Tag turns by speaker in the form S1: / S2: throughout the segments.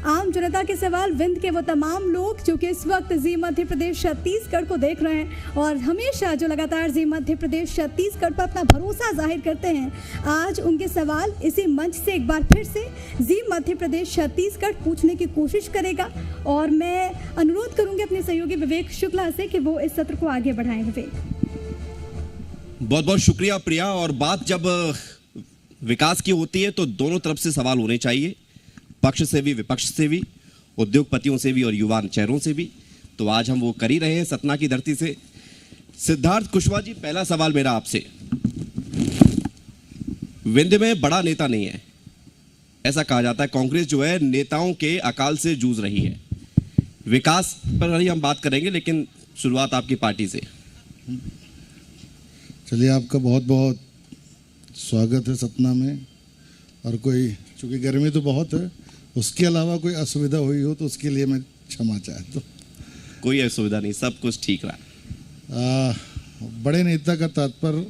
S1: आम जनता के सवाल, विंध्य के वो तमाम लोग जो कि इस वक्त जी मध्य प्रदेश छत्तीसगढ़ को देख रहे हैं और हमेशा जो लगातार जी मध्य प्रदेश छत्तीसगढ़ पर अपना भरोसा जाहिर करते हैं, आज उनके सवाल इसी मंच से एक बार फिर से जी मध्य प्रदेश छत्तीसगढ़ पूछने की कोशिश करेगा। और मैं अनुरोध करूंगी अपने सहयोगी विवेक शुक्ला से कि वो इस सत्र को आगे बढ़ाएं। विवेक,
S2: बहुत बहुत शुक्रिया प्रिया। और बात जब विकास की होती है तो दोनों तरफ से सवाल होने चाहिए, पक्ष से भी विपक्ष से भी, उद्योगपतियों से भी और युवा चेहरों से भी। तो आज हम वो कर ही रहे हैं सतना की धरती से। सिद्धार्थ कुशवाहा जी, पहला सवाल मेरा आपसे। विंध्य में बड़ा नेता नहीं है, ऐसा कहा जाता है। कांग्रेस जो है नेताओं के अकाल से जूझ रही है। विकास पर ही हम बात करेंगे, लेकिन शुरुआत आपकी पार्टी से।
S3: चलिए, आपका बहुत बहुत स्वागत है सतना में। और कोई, चूँकि गर्मी तो बहुत है, उसके अलावा कोई असुविधा हुई हो तो उसके लिए मैं क्षमा चाहता हूँ।
S2: कोई असुविधा नहीं, सब कुछ ठीक रहा।
S3: बड़े नेता का तात्पर्य,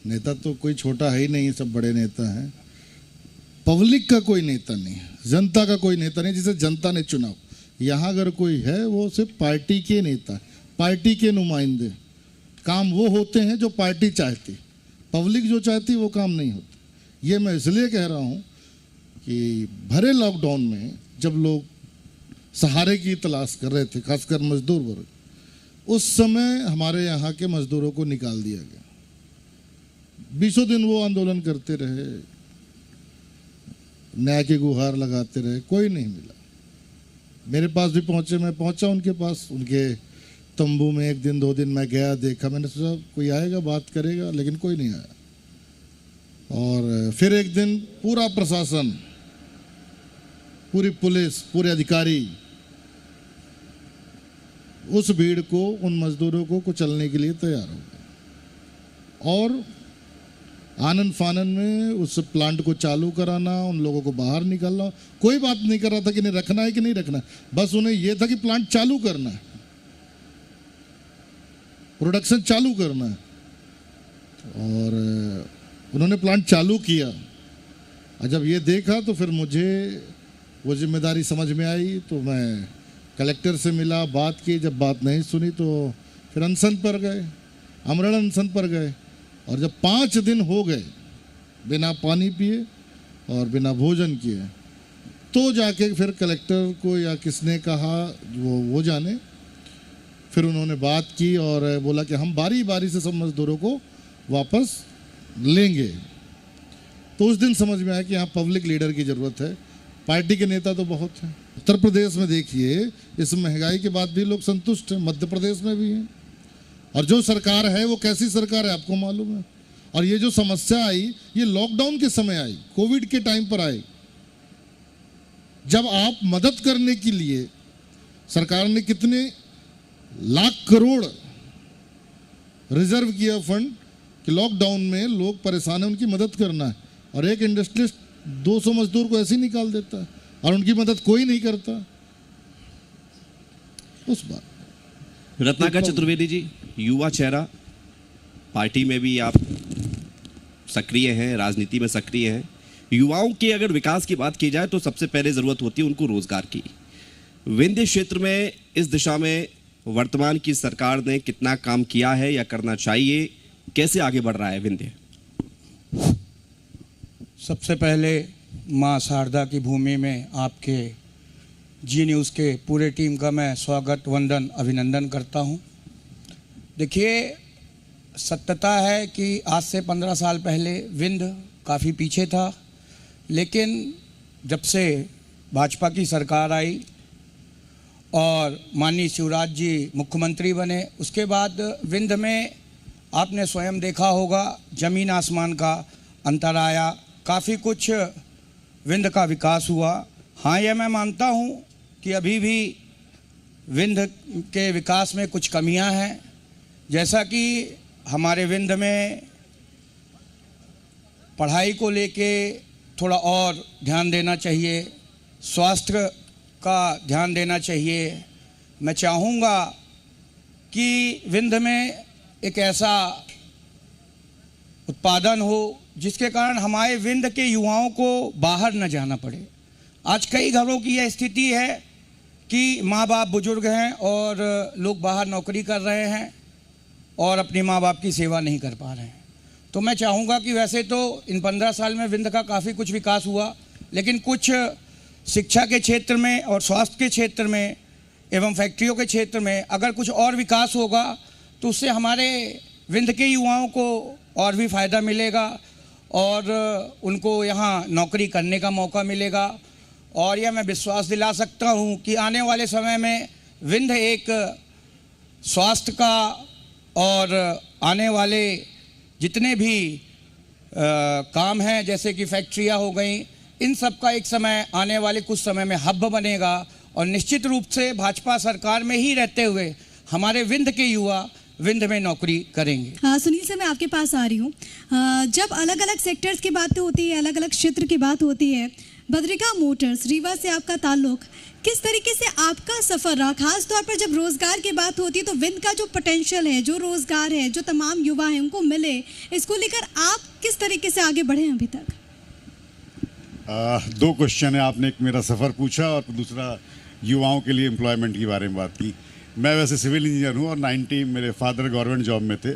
S3: नेता तो कोई छोटा है ही नहीं, सब बड़े नेता हैं। पब्लिक का कोई नेता नहीं है, जनता का कोई नेता नहीं जिसे जनता ने चुना। यहाँ अगर कोई है वो सिर्फ पार्टी के नेता, पार्टी के नुमाइंदे। काम वो होते हैं जो पार्टी चाहती, पब्लिक जो चाहती वो काम नहीं होता। ये मैं इसलिए कह रहा हूँ कि भरे लॉकडाउन में जब लोग सहारे की तलाश कर रहे थे, खासकर मजदूर वर्ग, उस समय हमारे यहाँ के मजदूरों को निकाल दिया गया। 20 दिन वो आंदोलन करते रहे, न्याय की गुहार लगाते रहे, कोई नहीं मिला। मेरे पास भी पहुँचे, मैं पहुँचा उनके पास, उनके तंबू में 1 दिन 2 दिन मैं गया, देखा। मैंने सोचा कोई आएगा बात करेगा, लेकिन कोई नहीं आया। और फिर एक दिन पूरा प्रशासन, पूरी पुलिस, पूरे अधिकारी उस भीड़ को, उन मजदूरों को कुचलने के लिए तैयार हो गए। और आनन फानन में उस प्लांट को चालू कराना, उन लोगों को बाहर निकालना, कोई बात नहीं कर रहा था कि नहीं रखना है कि नहीं रखना है। बस उन्हें यह था कि प्लांट चालू करना है, प्रोडक्शन चालू करना है। और उन्होंने प्लांट चालू किया। और जब ये देखा तो फिर मुझे वो जिम्मेदारी समझ में आई। तो मैं कलेक्टर से मिला, बात की। जब बात नहीं सुनी तो फिर अनशन पर गए, आमरण अनशन पर गए। और जब 5 दिन हो गए बिना पानी पिए और बिना भोजन किए, तो जाके फिर कलेक्टर को या किसने कहा, वो जाने, फिर उन्होंने बात की और बोला कि हम बारी बारी से सब मजदूरों को वापस लेंगे। तो उस दिन समझ में आया कि यहाँ पब्लिक लीडर की ज़रूरत है, पार्टी के नेता तो बहुत हैं। उत्तर प्रदेश में देखिए, इस महंगाई के बाद भी लोग संतुष्ट हैं, मध्य प्रदेश में भी हैं। और जो सरकार है वो कैसी सरकार है आपको मालूम है। और ये जो समस्या आई, ये लॉकडाउन के समय आई, कोविड के टाइम पर आई, जब आप मदद करने के लिए सरकार ने कितने लाख करोड़ रिजर्व किया फंड कि लॉकडाउन में लोग परेशान हैं, उनकी मदद करना है। और एक इंडस्ट्रियलिस्ट 200 मजदूर को ऐसे ही निकाल देता है और उनकी मदद कोई नहीं करता। उस बात
S2: रत्नाकर चतुर्वेदी जी, युवा चेहरा, पार्टी में भी आप सक्रिय हैं, राजनीति में सक्रिय हैं। युवाओं के अगर विकास की बात की जाए तो सबसे पहले जरूरत होती है उनको रोजगार की। विंध्य क्षेत्र में इस दिशा में वर्तमान की सरकार ने कितना काम किया है या करना चाहिए, कैसे आगे बढ़ रहा है विंध्य?
S4: सबसे पहले मां शारदा की भूमि में आपके जी न्यूज़ के पूरे टीम का मैं स्वागत, वंदन, अभिनंदन करता हूं। देखिए, सत्यता है कि आज से 15 साल पहले विंध्य काफ़ी पीछे था, लेकिन जब से भाजपा की सरकार आई और माननीय शिवराज जी मुख्यमंत्री बने, उसके बाद विंध्य में आपने स्वयं देखा होगा जमीन आसमान का अंतर आया, काफ़ी कुछ विंध्य का विकास हुआ। हाँ, यह मैं मानता हूँ कि अभी भी विंध्य के विकास में कुछ कमियां हैं, जैसा कि हमारे विंध्य में पढ़ाई को लेके थोड़ा और ध्यान देना चाहिए, स्वास्थ्य का ध्यान देना चाहिए। मैं चाहूँगा कि विंध्य में एक ऐसा उत्पादन हो जिसके कारण हमारे विंध्य के युवाओं को बाहर न जाना पड़े। आज कई घरों की यह स्थिति है कि माँ बाप बुजुर्ग हैं और लोग बाहर नौकरी कर रहे हैं और अपने माँ बाप की सेवा नहीं कर पा रहे हैं। तो मैं चाहूँगा कि वैसे तो इन 15 साल में विंध्य का काफ़ी कुछ विकास हुआ, लेकिन कुछ शिक्षा के क्षेत्र में और स्वास्थ्य के क्षेत्र में एवं फैक्ट्रियों के क्षेत्र में अगर कुछ और विकास होगा तो उससे हमारे विंध्य के युवाओं को और भी फ़ायदा मिलेगा और उनको यहाँ नौकरी करने का मौका मिलेगा। और यह मैं विश्वास दिला सकता हूँ कि आने वाले समय में विंध्य एक स्वास्थ्य का और आने वाले जितने भी काम हैं जैसे कि फैक्ट्रियाँ हो गई, इन सब का एक समय आने वाले कुछ समय में हब बनेगा और निश्चित रूप से भाजपा सरकार में ही रहते हुए हमारे विंध्य के युवा विंध्य में नौकरी करेंगे।
S1: हाँ सुनील सर, मैं आपके पास आ रही हूँ। जब अलग अलग सेक्टर्स की बात होती है, अलग अलग क्षेत्र की बात होती है, बद्रिका मोटर्स रीवा से आपका ताल्लुक, किस तरीके से आपका सफ़र रहा? खास तौर पर जब रोज़गार की बात होती है तो विंध्य का जो पोटेंशियल है, जो रोज़गार है, जो तमाम युवा हैं उनको मिले, इसको लेकर आप किस तरीके से आगे बढ़े हैं अभी तक?
S5: दो क्वेश्चन है आपने, एक मेरा सफ़र पूछा और दूसरा युवाओं के लिए एम्प्लॉयमेंट के बारे में बात की। मैं वैसे सिविल इंजीनियर हूँ और 90 मेरे फादर गवर्नमेंट जॉब में थे,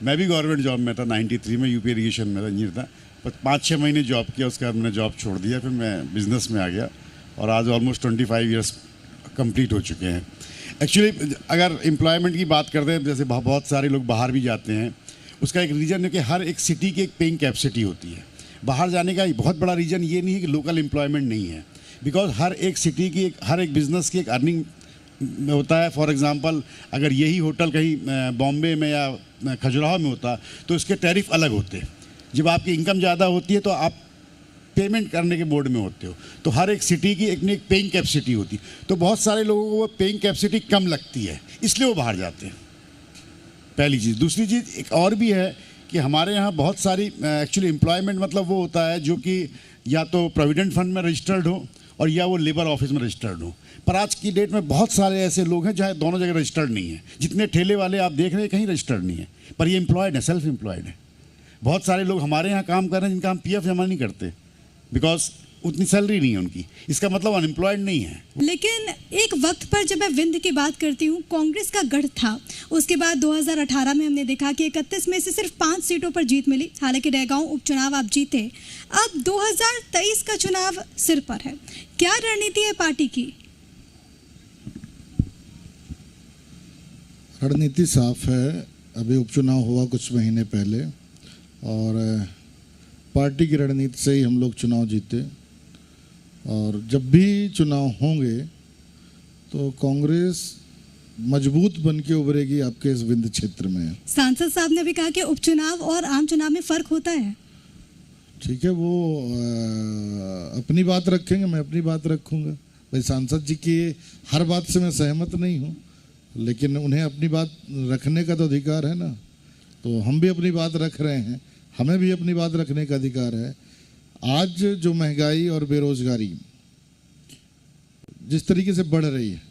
S5: मैं भी गवर्नमेंट जॉब में था। 93 में यूपी इरीगेशन में इंजीनियर था, पर 5-6 महीने जॉब किया, उसके बाद मैंने जॉब छोड़ दिया, फिर मैं बिज़नेस में आ गया और आज ऑलमोस्ट 25 ईयर्स कंप्लीट हो चुके हैं। एक्चुअली अगर एम्प्लॉयमेंट की बात करते हैं, जैसे बहुत सारे लोग बाहर भी जाते हैं, उसका एक रीज़न है कि हर एक सिटी की एक पेइंग कैपेसिटी होती है। बाहर जाने का बहुत बड़ा रीज़न ये नहीं है कि लोकल एम्प्लॉयमेंट नहीं है, बिकॉज हर एक सिटी की हर एक बिज़नेस की एक अर्निंग होता है। फॉर एग्जांपल अगर यही होटल कहीं बॉम्बे में या खजुराहो में होता तो इसके टैरिफ अलग होते। जब आपकी इनकम ज़्यादा होती है तो आप पेमेंट करने के मोड में होते हो, तो हर एक सिटी की एक पेइंग कैपेसिटी होती है। तो बहुत सारे लोगों को वो पेइंग कैपेसिटी कम लगती है, इसलिए वो बाहर जाते हैं, पहली चीज़। दूसरी चीज़ एक और भी है कि हमारे यहाँ बहुत सारी एक्चुअली एम्प्लॉयमेंट मतलब वो होता है जो कि या तो प्रोविडेंट फंड में रजिस्टर्ड हो और या वो लेबर ऑफिस में रजिस्टर्ड हो। पर आज की डेट में बहुत सारे ऐसे लोग हैं जहाँ दोनों जगह रजिस्टर्ड नहीं है। जितने ठेले वाले आप देख रहे हैं कहीं रजिस्टर्ड नहीं है, पर ये एम्प्लॉयड है, सेल्फ एम्प्लॉयड है। बहुत सारे लोग हमारे यहाँ काम कर रहे हैं जिनका हम PF जमा नहीं करते, बिकॉज उतनी सैलरी नहीं है उनकी, इसका मतलब अनएम्प्लॉयड नहीं है।
S1: लेकिन एक वक्त पर जब मैं विंध्य की बात करती हूँ, कांग्रेस का गढ़ था। उसके बाद 2018 में हमने देखा कि 31 में से सिर्फ 5 सीटों पर जीत मिली। हालांकि रेगांव उपचुनाव आप जीते। अब 2023 का चुनाव सिर पर है, क्या रणनीति है पार्टी की?
S3: रणनीति साफ है। अभी उपचुनाव हुआ कुछ महीने पहले और पार्टी की रणनीति से ही हम लोग चुनाव जीते। और जब भी चुनाव होंगे तो कांग्रेस मजबूत बन के उभरेगी आपके इस विंध्य क्षेत्र में।
S1: सांसद साहब ने भी कहा कि उपचुनाव और आम चुनाव में फर्क होता है।
S3: ठीक है, वो अपनी बात रखेंगे, मैं अपनी बात रखूंगा। भाई सांसद जी की हर बात से मैं सहमत नहीं हूँ, लेकिन उन्हें अपनी बात रखने का तो अधिकार है ना। तो हम भी अपनी बात रख रहे हैं, हमें भी अपनी बात रखने का अधिकार है। आज जो महंगाई और बेरोजगारी जिस तरीके से बढ़ रही है,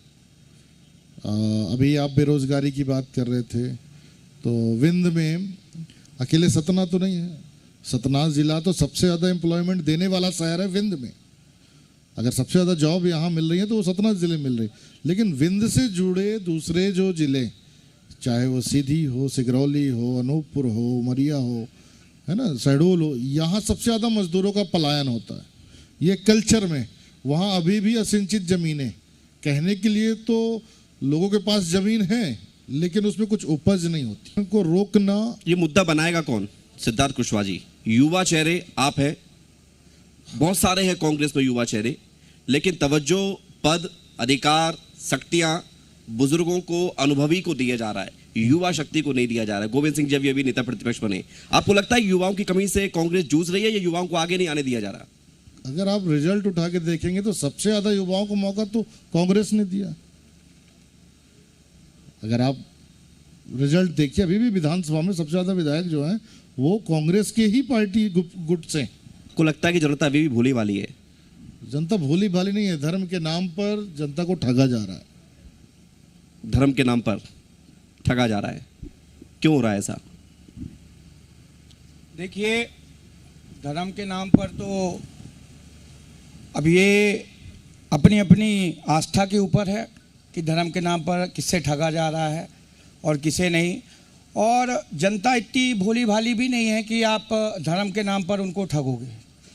S3: अभी आप बेरोजगारी की बात कर रहे थे, तो विंध्य में अकेले सतना तो नहीं है, सतना जिला तो सबसे ज़्यादा एम्प्लॉयमेंट देने वाला शहर है विंध्य में। अगर सबसे ज़्यादा जॉब यहाँ मिल रही है तो वो सतना जिले मिल रही है। लेकिन विंध्य से जुड़े दूसरे जो जिले, चाहे वो सीधी हो, सिगरौली हो, अनूपपुर हो, उमरिया हो, है ना, शहडोल हो, यहाँ सबसे ज़्यादा मजदूरों का पलायन होता है। ये कल्चर में वहाँ अभी भी असिंचित ज़मीनें, कहने के लिए तो लोगों के पास ज़मीन है लेकिन उसमें कुछ उपज नहीं होती, उनको रोकना।
S2: ये मुद्दा बनाएगा कौन? सिद्धार्थ कुशवाहा जी। युवा चेहरे आप हैं, बहुत सारे हैं कांग्रेस में युवा चेहरे, लेकिन तवज्जो, पद, अधिकार, शक्तियां बुजुर्गों को, अनुभवी को दिया जा रहा है, युवा शक्ति को नहीं दिया जा रहा है। गोविंद सिंह जब ये भी नेता प्रतिपक्ष बने, आपको लगता है युवाओं की कमी से कांग्रेस जूझ रही है या युवाओं को आगे नहीं आने दिया जा रहा?
S3: अगर आप रिजल्ट उठा के देखेंगे तो सबसे ज्यादा युवाओं को मौका तो कांग्रेस ने दिया। अगर आप रिजल्ट देखिए, अभी भी विधानसभा में सबसे ज्यादा विधायक जो हैं वो कांग्रेस के ही पार्टी गुट से।
S2: को लगता है कि जनता अभी भी भोली वाली है?
S3: जनता भोली भाली नहीं है, धर्म के नाम पर जनता को ठगा जा रहा है।
S2: धर्म के नाम पर ठगा जा रहा है, क्यों हो रहा है ऐसा?
S4: देखिए, धर्म के नाम पर तो अब ये अपनी अपनी आस्था के ऊपर है कि धर्म के नाम पर किससे ठगा जा रहा है और किसे नहीं। और जनता इतनी भोली भाली भी नहीं है कि आप धर्म के नाम पर उनको ठगोगे।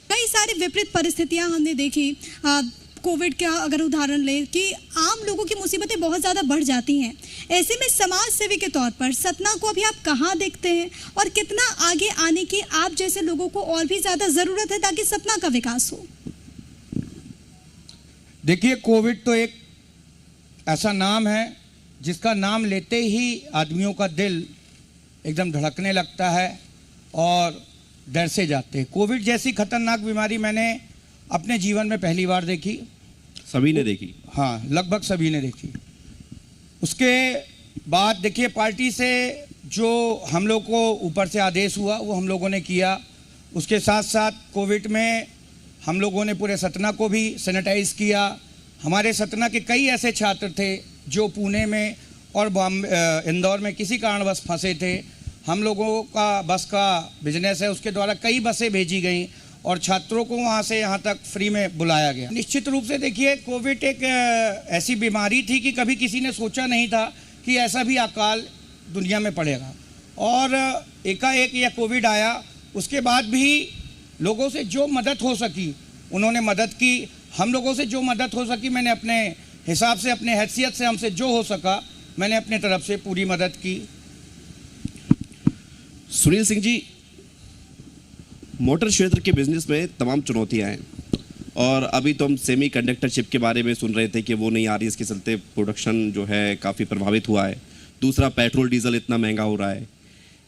S1: कई सारी विपरीत परिस्थितियां हमने देखी। कोविड का अगर उदाहरण ले कि आम लोगों की मुसीबतें बहुत ज़्यादा बढ़ जाती हैं। ऐसे में समाज सेवी के तौर पर सतना को अभी आप कहाँ देखते हैं और कितना आगे आने की आप जैसे लोगों को और भी ज़्यादा ज़रूरत है ताकि सतना का विकास हो?
S4: देखिए, कोविड तो एक ऐसा नाम है जिसका नाम लेते ही आदमियों का दिल एकदम धड़कने लगता है और डर से जाते हैं। कोविड जैसी खतरनाक बीमारी मैंने अपने जीवन में पहली बार देखी।
S2: सभी ने देखी?
S4: हाँ, लगभग सभी ने देखी। उसके बाद देखिए, पार्टी से जो हम लोग को ऊपर से आदेश हुआ वो हम लोगों ने किया। उसके साथ साथ कोविड में हम लोगों ने पूरे सतना को भी सैनिटाइज किया। हमारे सतना के कई ऐसे छात्र थे जो पुणे में और इंदौर में किसी कारणवश फंसे थे। हम लोगों का बस का बिजनेस है, उसके द्वारा कई बसें भेजी गई और छात्रों को वहाँ से यहाँ तक फ्री में बुलाया गया। निश्चित रूप से देखिए, कोविड एक ऐसी बीमारी थी कि कभी किसी ने सोचा नहीं था कि ऐसा भी अकाल दुनिया में पड़ेगा। और एकाएक यह कोविड आया, उसके बाद भी लोगों से जो मदद हो सकी उन्होंने मदद की। हम लोगों से जो मदद हो सकी मैंने अपने हिसाब से, अपने हैसियत से हमसे जो हो सका मैंने अपनी तरफ से पूरी मदद की।
S2: सुनील सिंह जी, मोटर क्षेत्र के बिजनेस में तमाम चुनौतियां हैं और अभी तो हम सेमी कंडक्टर चिप के बारे में सुन रहे थे कि वो नहीं आ रही, इसके चलते प्रोडक्शन जो है काफ़ी प्रभावित हुआ है। दूसरा, पेट्रोल डीजल इतना महंगा हो रहा है।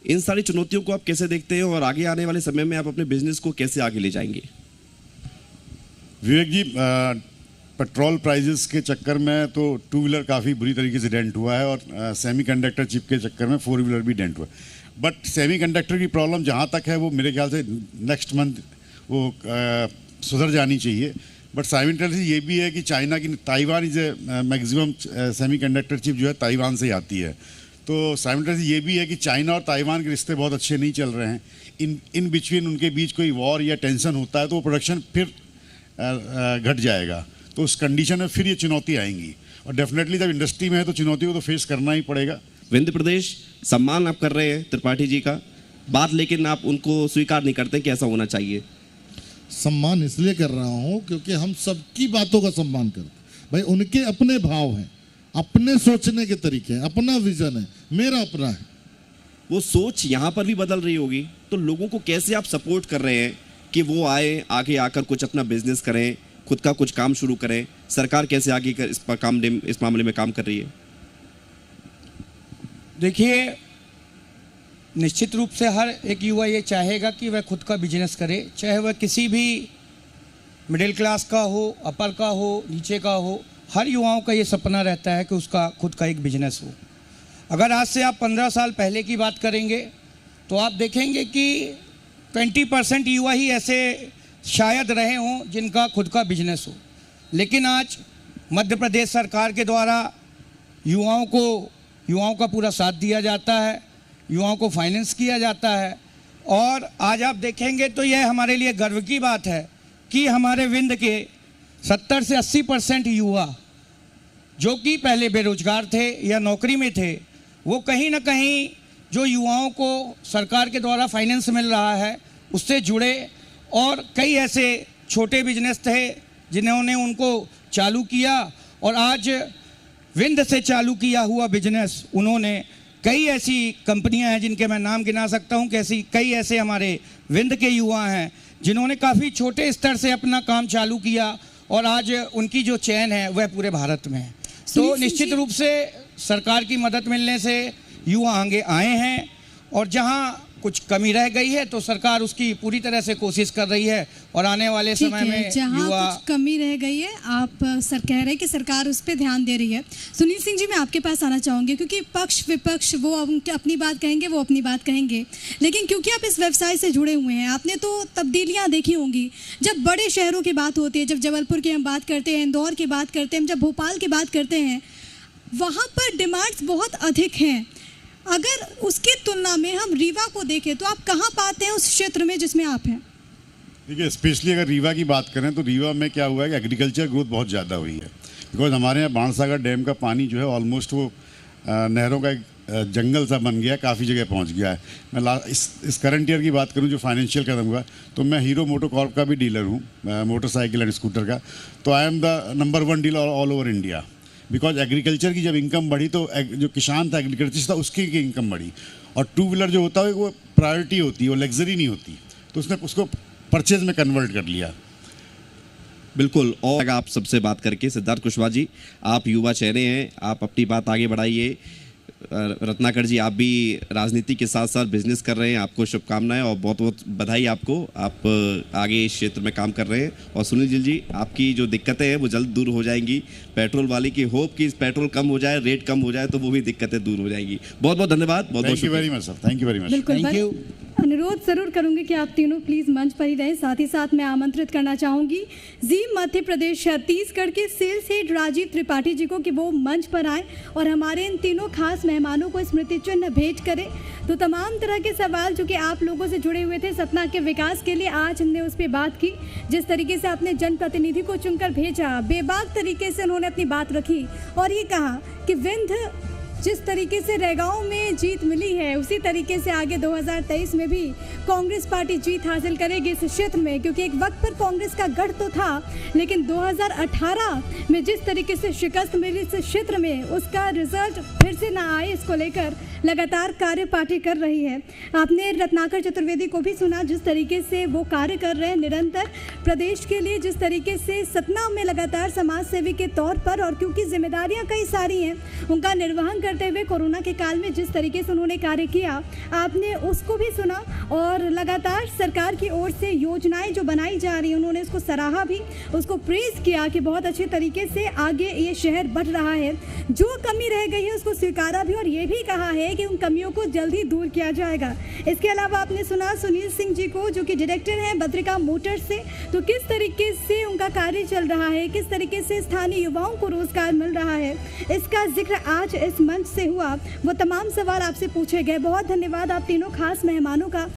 S2: इन सारी चुनौतियों को आप कैसे देखते हैं और आगे आने वाले समय में आप अपने बिजनेस को कैसे आगे ले जाएंगे?
S5: विवेक जी, पेट्रोल प्राइजेस के चक्कर में तो टू व्हीलर काफ़ी बुरी तरीके से डेंट हुआ है और सेमी कंडक्टर चिप के चक्कर में फोर व्हीलर भी डेंट हुआ है। बट सेमी कंडक्टर की प्रॉब्लम जहाँ तक है वो मेरे ख्याल से नेक्स्ट मंथ वो सुधर जानी चाहिए। बट साइमल्टेनियसली ये भी है कि चाइना की Taiwan is maximum semi conductor chip जो है ताइवान से ही आती है। तो साइमल्टेनियसली ये भी है कि चाइना और ताइवान के रिश्ते बहुत अच्छे नहीं चल रहे हैं। इन बिटवीन उनके बीच कोई वॉर या टेंशन होता है तो वो प्रोडक्शन फिर घट जाएगा। तो उस कंडीशन में फिर ये चुनौती आएंगी और डेफिनेटली जब इंडस्ट्री में है तो चुनौती को तो फेस करना ही पड़ेगा।
S2: विंध्य प्रदेश सम्मान आप कर रहे हैं त्रिपाठी जी का बात, लेकिन आप उनको स्वीकार नहीं करते कि ऐसा होना चाहिए।
S3: सम्मान इसलिए कर रहा हूं क्योंकि हम सबकी बातों का सम्मान करते। भाई, उनके अपने भाव हैं, अपने सोचने के तरीके हैं, अपना विजन है, मेरा अपना है।
S2: वो सोच यहाँ पर भी बदल रही होगी, तो लोगों को कैसे आप सपोर्ट कर रहे हैं कि वो आए, आगे आकर कुछ अपना बिजनेस करें, खुद का कुछ काम शुरू करें? सरकार कैसे आगे इस मामले में काम कर रही है?
S4: देखिए, निश्चित रूप से हर एक युवा ये चाहेगा कि वह खुद का बिजनेस करे, चाहे वह किसी भी मिडिल क्लास का हो, अपर का हो, नीचे का हो। हर युवाओं का ये सपना रहता है कि उसका खुद का एक बिजनेस हो। अगर आज से आप 15 साल पहले की बात करेंगे तो आप देखेंगे कि 20% युवा ही ऐसे शायद रहे हों जिनका खुद का बिजनेस हो। लेकिन आज मध्य प्रदेश सरकार के द्वारा युवाओं का पूरा साथ दिया जाता है, युवाओं को फाइनेंस किया जाता है। और आज आप देखेंगे तो यह हमारे लिए गर्व की बात है कि हमारे विंध्य के 70 से 80% युवा जो कि पहले बेरोजगार थे या नौकरी में थे, वो कहीं ना कहीं जो युवाओं को सरकार के द्वारा फाइनेंस मिल रहा है उससे जुड़े। और कई ऐसे छोटे बिजनेस थे जिन्होंने उनको चालू किया और आज विंध्य से चालू किया हुआ बिजनेस उन्होंने कई ऐसी कंपनियां हैं जिनके मैं नाम गिना सकता हूं। कई ऐसे हमारे विंध्य के युवा हैं जिन्होंने काफ़ी छोटे स्तर से अपना काम चालू किया और आज उनकी जो चैन है वह पूरे भारत में है। तो निश्चित रूप से सरकार की मदद मिलने से युवा आगे आए हैं और जहां कुछ कमी रह गई है तो सरकार उसकी पूरी तरह से कोशिश कर रही है और आने वाले समय में
S1: जहां कुछ कमी रह गई है आप सर कह रहे हैं कि सरकार उस पर ध्यान दे रही है। सुनील सिंह जी, मैं आपके पास आना चाहूँगी क्योंकि पक्ष विपक्ष वो अपनी बात कहेंगे, वो अपनी बात कहेंगे, लेकिन क्योंकि आप इस व्यवसाय से जुड़े हुए हैं, आपने तो तब्दीलियाँ देखी होंगी। जब बड़े शहरों की बात होती है, जब जबलपुर की हम बात करते हैं, इंदौर की बात करते हैं, जब भोपाल की बात करते हैं, वहाँ पर डिमांड्स बहुत अधिक हैं। अगर उसकी तुलना में हम रीवा को देखें तो आप कहाँ पाते हैं उस क्षेत्र में जिसमें आप हैं?
S5: देखिए, स्पेशली अगर रीवा की बात करें तो रीवा में क्या हुआ है कि एग्रीकल्चर ग्रोथ बहुत ज़्यादा हुई है। बिकॉज हमारे यहाँ बाणसागर डैम का पानी जो है ऑलमोस्ट वो नहरों का एक जंगल सा बन गया, काफ़ी जगह पहुँच गया है। मैं इस करंट ईयर की बात करूँ जो फाइनेंशियल कदम हुआ, तो मैं हीरो मोटो कॉर्प का भी डीलर हूँ, मोटरसाइकिल एंड स्कूटर का। तो I am the number 1 dealer all over India. Because agriculture की जब इनकम बढ़ी तो जो किसान था, एग्रीकल्चर था, उसकी इनकम बढ़ी। और 2 व्हीलर जो होता है वो प्रायोरिटी होती है, वो लग्जरी नहीं होती, तो उसने उसको परचेज में कन्वर्ट कर लिया।
S2: बिल्कुल। और आप सबसे बात करके सिद्धार्थ कुशवाहा जी, आप युवा चेहरे हैं, आप अपनी बात आगे बढ़ाइए। रत्नाकर जी, आप भी राजनीति के साथ साथ बिजनेस कर रहे हैं, आपको शुभकामनाएं और बहुत बहुत बधाई आपको, आप आगे इस क्षेत्र में काम कर रहे हैं। और सुनील जी, आपकी जो दिक्कतें हैं वो जल्द दूर हो जाएंगी। पेट्रोल वाले की होप कि पेट्रोल कम हो जाए, रेट कम हो जाए, तो वो भी दिक्कतें दूर हो जाएंगी। बहुत बहुत धन्यवाद। बहुत
S5: thank you very much sir, thank you very much.
S1: बिल्कुल,
S4: Thank you.
S1: अनुरोध जरूर करूंगी कि आप तीनों प्लीज मंच पर ही रहें। साथ ही साथ मैं आमंत्रित करना चाहूंगी जी मध्य प्रदेश छत्तीसगढ़ के सेल्स हेड राजीव त्रिपाठी जी को कि वो मंच पर आए और हमारे इन तीनों खास मेहमानों को स्मृति चिन्ह भेंट करें। तो तमाम तरह के सवाल जो कि आप लोगों से जुड़े हुए थे सतना के विकास के लिए, आज हमने उस पर बात की। जिस तरीके से आपने जनप्रतिनिधि को चुनकर भेजा, बेबाक तरीके से उन्होंने अपनी बात रखी और ये कहा कि विंध्य जिस तरीके से रेगांव में जीत मिली है, उसी तरीके से आगे 2023 में भी कांग्रेस पार्टी जीत हासिल करेगी इस क्षेत्र में। क्योंकि एक वक्त पर कांग्रेस का गढ़ तो था, लेकिन 2018 में जिस तरीके से शिकस्त मिली इस क्षेत्र में, उसका रिजल्ट फिर से ना आए, इसको लेकर लगातार कार्य पार्टी कर रही है। आपने रत्नाकर चतुर्वेदी को भी सुना, जिस तरीके से वो कार्य कर रहे हैं निरंतर प्रदेश के लिए, जिस तरीके से सतना में लगातार समाज सेवी के तौर पर, और क्योंकि जिम्मेदारियां कई सारी हैं, उनका निर्वहन करते हुए कोरोना के काल में जिस तरीके से उन्होंने कार्य किया, आपने उसको भी सुना। और लगातार सरकार की ओर से योजनाएं जो बनाई जा रही हैं, उन्होंने उसको सराहा भी, उसको प्रेज किया कि बहुत अच्छे तरीके से आगे ये शहर बढ़ रहा है। जो कमी रह गई है उसको स्वीकारा भी और ये भी कहा है कि उन कमियों को जल्द ही दूर किया जाएगा। इसके अलावा आपने सुना सुनील सिंह जी को, जो कि डायरेक्टर हैं बद्रिका मोटर्स से, तो किस तरीके से उनका कार्य चल रहा है, किस तरीके से स्थानीय युवाओं को रोजगार मिल रहा है, इसका जिक्र आज इस मंच से हुआ। वो तमाम सवाल आपसे पूछे गए। बहुत धन्यवाद आप तीनों खास मेहमानों का।